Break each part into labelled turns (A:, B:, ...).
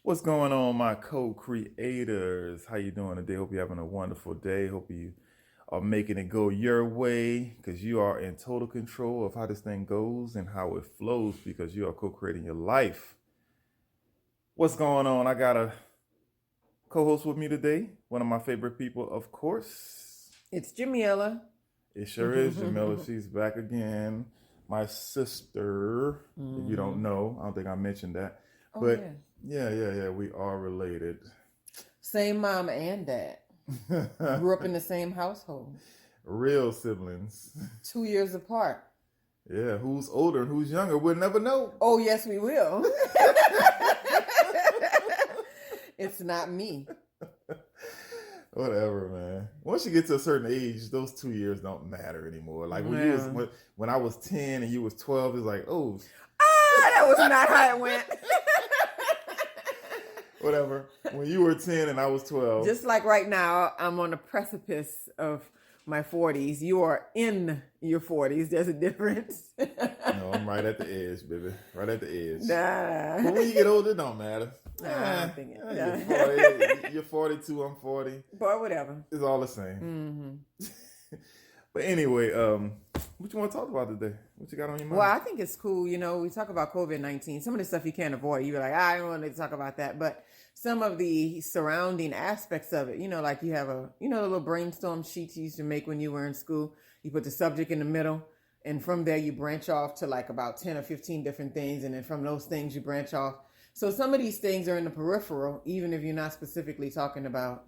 A: What's going on, my co-creators? How you doing today? Hope you're having a wonderful day. Hope you are making it go your way because you are in total control of how this thing goes and how it flows because you are co-creating your life. What's going on? I got a co-host with me today. One of my favorite people, of course.
B: It's Jameelah.
A: It sure is, Jameelah. She's back again. My sister, if you don't know, I don't think I mentioned that.
B: Oh,
A: But
B: yeah.
A: yeah, we are related.
B: Same mom and dad. Grew up in the same household.
A: Real siblings.
B: 2 years apart.
A: Yeah, who's older and who's younger? We'll never know.
B: Oh, yes, we will. It's not me.
A: Whatever, man. Once you get to a certain age, those 2 years don't matter anymore. Like when I was 10 and you was 12, it's like, oh.
B: That was not how it went.
A: Whatever. When you were 10 and I was 12.
B: Just like right now, I'm on the precipice of my 40s. You are in your 40s. There's a difference.
A: No, I'm right at the edge, baby. Right at the edge.
B: Nah.
A: But when you get older, it don't matter.
B: I'm thinking.
A: You're 42, I'm 40.
B: But whatever.
A: It's all the same. But anyway, what you want to talk about today? What you got on your mind?
B: Well, I think it's cool. You know, we talk about COVID-19. Some of the stuff you can't avoid. You're like, I don't want to talk about that. But some of the surrounding aspects of it, you know, like you have the little brainstorm sheets you used to make when you were in school. You put the subject in the middle. And from there, you branch off to like about 10 or 15 different things. And then from those things, you branch off. So some of these things are in the peripheral, even if you're not specifically talking about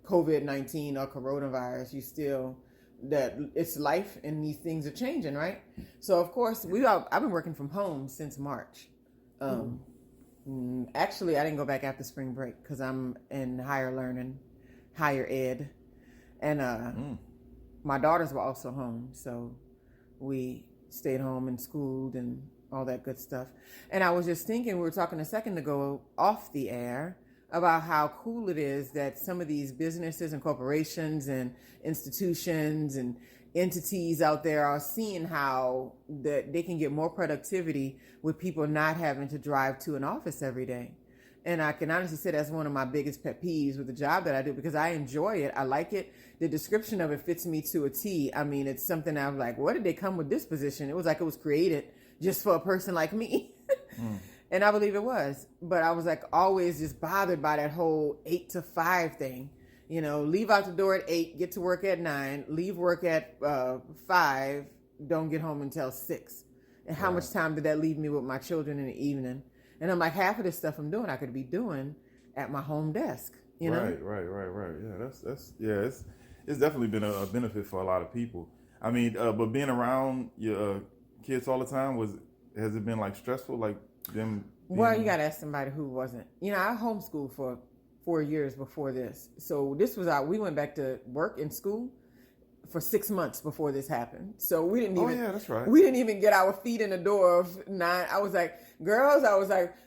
B: COVID-19 or coronavirus, you still, that it's life and these things are changing, right? So of course, I've been working from home since March. Actually, I didn't go back after spring break because I'm in higher learning, higher ed. And my daughters were also home. So we stayed home and schooled and all that good stuff. And I was just thinking, we were talking a second ago off the air about how cool it is that some of these businesses and corporations and institutions and entities out there are seeing how that they can get more productivity with people not having to drive to an office every day. And I can honestly say that's one of my biggest pet peeves with the job that I do because I enjoy it. I like it. The description of it fits me to a T. I mean, it's something I'm like, where did they come with this position? It was like it was created just for a person like me. And I believe it was. But I was like always just bothered by that whole 8 to 5 thing. You know, leave out the door at 8, get to work at 9, leave work at 5, don't get home until 6. And how much time did that leave me with my children in the evening? And I'm like, half of this stuff I'm doing, I could be doing at my home desk. You know?
A: Right. Yeah, it's definitely been a benefit for a lot of people. I mean, but being around your kids all the time, has it been like stressful, like them?
B: Well, you got to ask somebody who wasn't. You know, I homeschooled for 4 years before this. So this was we went back to work in school for 6 months before this happened. So we didn't even.
A: Oh yeah, that's right.
B: We didn't even get our feet in the door of 9. I was like, girls,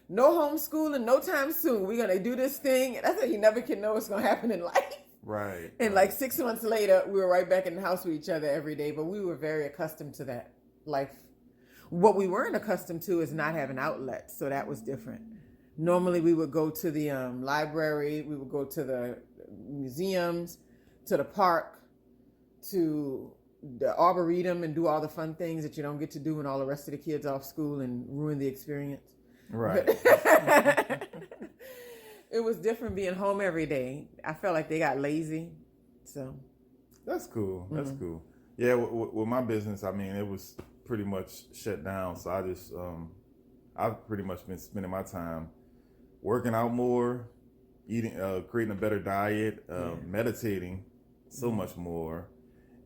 B: no homeschooling, no time soon. We're gonna do this thing. And I said, you never can know what's gonna happen in life.
A: Right.
B: And like 6 months later, we were right back in the house with each other every day. But we were very accustomed to that life. What we weren't accustomed to is not having outlets. So that was different. Normally we would go to the library, we would go to the museums, to the park, to the arboretum and do all the fun things that you don't get to do when all the rest of the kids off school and ruin the experience.
A: Right.
B: It was different being home every day. I felt like they got lazy. So
A: that's cool. That's cool. Yeah, with my business, I mean, it was pretty much shut down. So I just, I've pretty much been spending my time working out more, eating, creating a better diet, meditating so much more,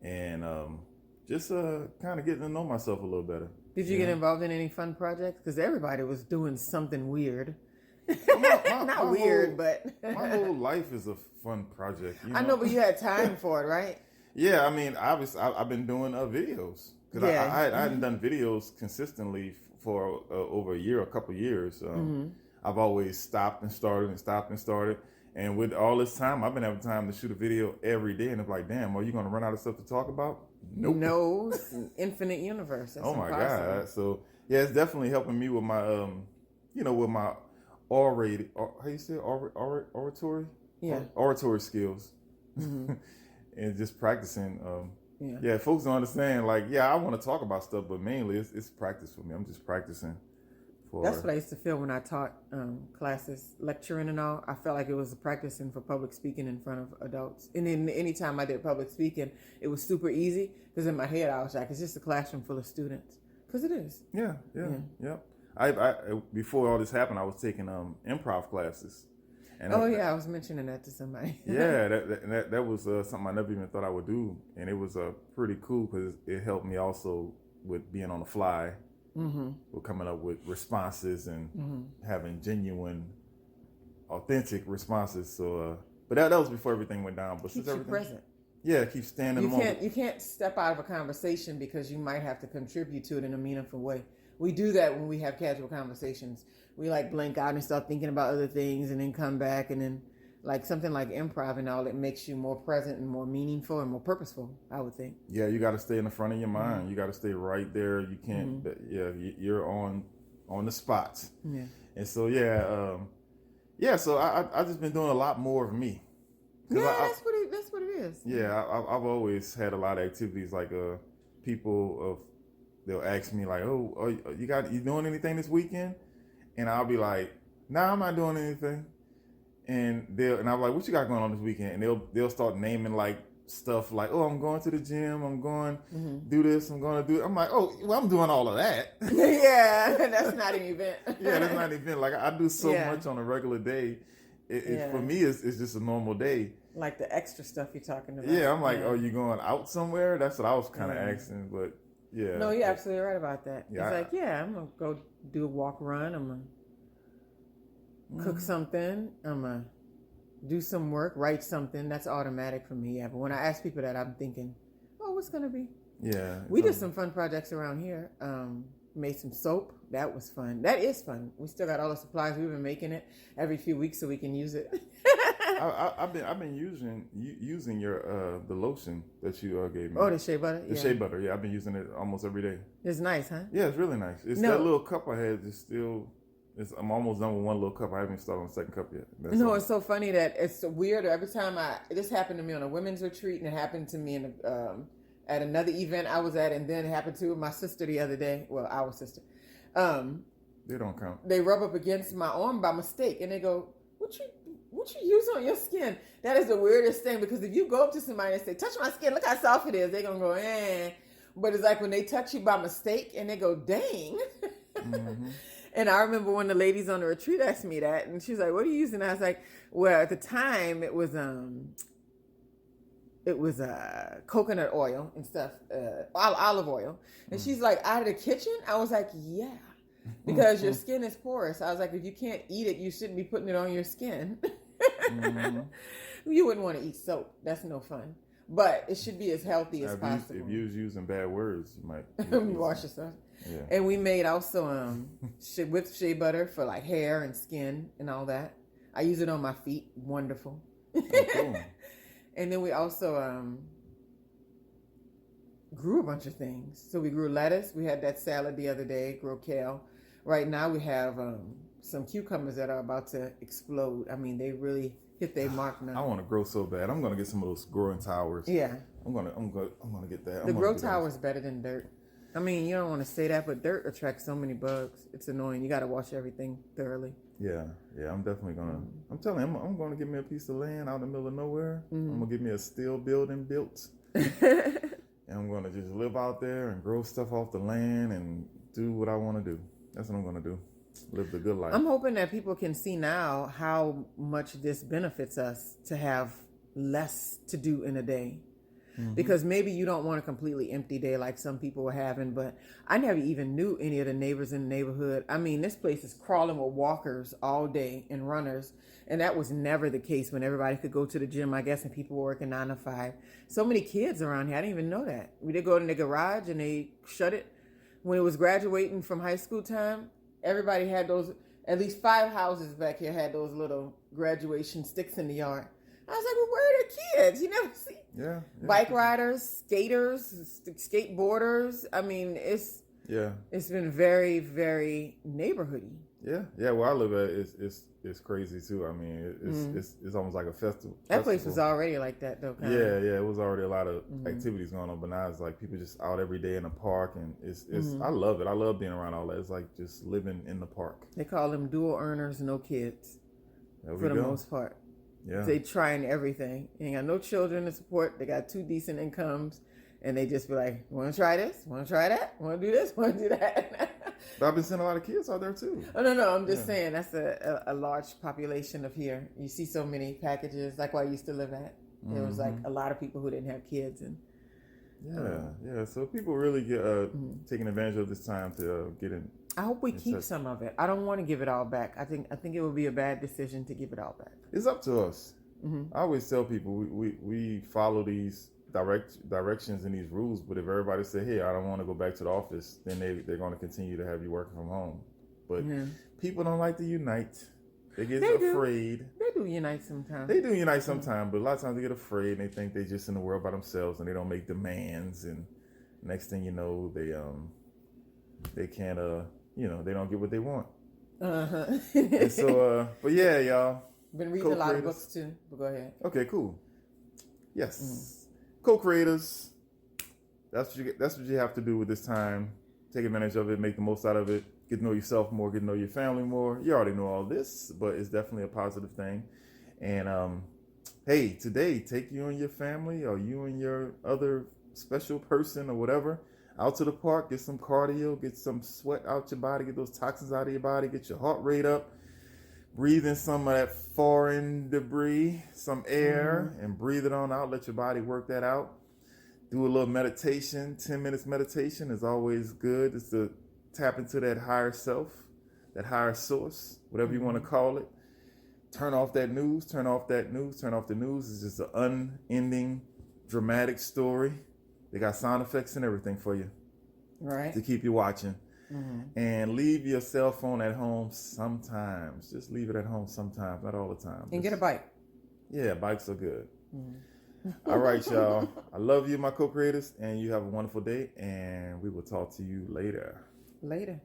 A: and just kind of getting to know myself a little better.
B: Did you get involved in any fun projects? Because everybody was doing something weird. Not weird, but
A: my whole life is a fun project. You know?
B: I know, but you had time for it, right?
A: Yeah, I mean, I've been doing videos because I hadn't done videos consistently for over a couple years. I've always stopped and started. And with all this time, I've been having time to shoot a video every day. And it's like, damn, are you going to run out of stuff to talk about? Nope.
B: No, it's an infinite universe. That's
A: oh my
B: impossible.
A: God. So yeah, it's definitely helping me with my, with my how you say it? Oratory?
B: Yeah.
A: Oratory skills.
B: Mm-hmm.
A: And just practicing.
B: Yeah.
A: Yeah, folks don't understand. Like, yeah, I want to talk about stuff, but mainly it's practice for me. I'm just practicing for.
B: That's what I used to feel when I taught classes, lecturing and all. I felt like it was practicing for public speaking in front of adults. And then anytime I did public speaking, it was super easy because in my head I was like, it's just a classroom full of students. Because it is.
A: Yeah. I before all this happened, I was taking improv classes.
B: And I was mentioning that to somebody.
A: Yeah, that was something I never even thought I would do, and it was pretty cool because it helped me also with being on the fly, with coming up with responses and having genuine, authentic responses. So, but that was before everything went down. But
B: keeps you present.
A: Yeah, keep standing.
B: You can't step out of a conversation because you might have to contribute to it in a meaningful way. We do that when we have casual conversations. We like blank out and start thinking about other things and then come back, and then like something like improv and all, it makes you more present and more meaningful and more purposeful, I would think.
A: Yeah, you got to stay in the front of your mind. You got to stay right there. You can't. You're on the spots. Yeah. And so so I just been doing a lot more of me.
B: Yeah, that's what it is.
A: Yeah, I've always had a lot of activities like they'll ask me like, oh, you doing anything this weekend? And I'll be like, nah, I'm not doing anything. And I'm like, what you got going on this weekend? And they'll start naming like stuff like, oh, I'm going to the gym, I'm going do this, I'm going to do it. I'm like, oh, well, I'm doing all of that.
B: Yeah, that's not an event.
A: Yeah, that's not an event. Like I do so much on a regular day. For me, it's just a normal day.
B: Like the extra stuff you're talking about.
A: Yeah, I'm like, oh, you going out somewhere? That's what I was kind of asking, but. Yeah.
B: No, you're absolutely right about that. Yeah, it's like, I'm going to go do a walk run. I'm going to cook something. I'm going to do some work, write something. That's automatic for me. Yeah, but when I ask people that, I'm thinking, oh, what's going to be?
A: Yeah.
B: We did some fun projects around here. Made some soap. That was fun. That is fun. We still got all the supplies. We've been making it every few weeks so we can use it.
A: I've been using your the lotion that you gave me.
B: Oh, the shea butter.
A: The shea butter. Yeah, I've been using it almost every day.
B: It's nice, huh?
A: Yeah, it's really nice. It's that little cup I had. I'm almost done with one little cup. I haven't started on the second cup yet.
B: It's so funny that it's weird. Every time this happened to me on a women's retreat, and it happened to me at another event I was at, and then it happened to my sister the other day. Well, our sister.
A: They don't count.
B: They rub up against my arm by mistake, and they go, "What you use on your skin?" That is the weirdest thing, because if you go up to somebody and say, "Touch my skin, look how soft it is," they're gonna go, "Eh." But it's like when they touch you by mistake and they go, "Dang." And I remember when the ladies on the retreat asked me that, and she was like, "What are you using?" I was like, "Well, at the time it was coconut oil and stuff, olive oil." And she's like, "Out of the kitchen?" I was like, "Yeah, because your skin is porous." I was like, "If you can't eat it, you shouldn't be putting it on your skin." You wouldn't want to eat soap. That's no fun. But it should be as healthy as possible.
A: If you was using bad words, you might
B: wash yourself.
A: Yeah.
B: And we made also with shea butter for like hair and skin and all that. I use it on my feet. Wonderful.
A: Oh, cool.
B: And then we also grew a bunch of things. So we grew lettuce. We had that salad the other day. Grew kale. Right now we have some cucumbers that are about to explode. I mean, they really hit their mark now.
A: I want to grow so bad. I'm gonna get some of those growing towers.
B: Yeah.
A: I'm gonna get that.
B: The grow tower is better than dirt. I mean, you don't want to say that, but dirt attracts so many bugs. It's annoying. You got to wash everything thoroughly.
A: Yeah. I'm definitely gonna. I'm telling you, I'm gonna get me a piece of land out in the middle of nowhere. I'm gonna get me a steel building built, and I'm gonna just live out there and grow stuff off the land and do what I want to do. That's what I'm gonna do. Live the good life.
B: I'm hoping that people can see now how much this benefits us to have less to do in a day. Because maybe you don't want a completely empty day like some people were having, but I never even knew any of the neighbors in the neighborhood. I mean, this place is crawling with walkers all day and runners, and that was never the case when everybody could go to the gym, I guess, and people were working 9 to 5. So many kids around here, I didn't even know that. They go in the garage and they shut it. When it was graduating from high school time, everybody had those, at least 5 houses back here had those little graduation sticks in the yard. I was like, well, where are the kids? You never see.
A: Yeah.
B: Bike riders, skaters, skateboarders. I mean, it's been very, very neighborhoody.
A: Yeah. Where I live at, it's crazy too. I mean, it's almost like a
B: That place was already like that though. Kind
A: Yeah,
B: of.
A: yeah. It was already a lot of activities going on, but now it's like people just out every day in the park, and it's. I love it. I love being around all that. It's like just living in the park.
B: They call them dual earners, no kids, for the most part.
A: Yeah.
B: They trying everything. They ain't got no children to support. They got 2 decent incomes, and they just be like, "Want to try this? Want to try that? Want to do this? Want to do that?"
A: But I've been seeing a lot of kids out there too.
B: Oh no! I'm just saying that's a large population of here. You see so many packages, like where I used to live at. There was like a lot of people who didn't have kids, and
A: yeah. So people really get taking advantage of this time to get in.
B: I hope we keep some of it. I don't want to give it all back. I think it would be a bad decision to give it all back.
A: It's up to us. I always tell people we follow these directions and these rules, but if everybody say, "Hey, I don't want to go back to the office," then they're going to continue to have you working from home. But people don't like to unite. They get afraid.
B: They do unite sometimes.
A: They do unite sometimes, but a lot of times they get afraid and they think they're just in the world by themselves and they don't make demands. And next thing you know, they can't they don't get what they want. And so but yeah, y'all.
B: Been reading a lot of books too. But go ahead.
A: Okay, cool. Yes. Co-creators. That's what you have to do with this time. Take advantage of it, make the most out of it, get to know yourself more, get to know your family more. You already know all this, but it's definitely a positive thing. And hey, today, take you and your family or you and your other special person or whatever out to the park, get some cardio, get some sweat out your body, get those toxins out of your body, get your heart rate up, breathe in some of that foreign debris, some air, and breathe it on out. Let your body work that out. Do a little meditation. 10 minutes meditation is always good. It's to tap into that higher self, that higher source, whatever you want to call it. Turn off that news, turn off that news, turn off the news. It's just an unending, dramatic story. They got sound effects and everything for you.
B: Right.
A: To keep you watching. And leave your cell phone at home sometimes. Just leave it at home sometimes, not all the time.
B: And get a bike.
A: Yeah, bikes are good. All right, y'all. I love you, my co-creators, and you have a wonderful day, and we will talk to you later.
B: Later.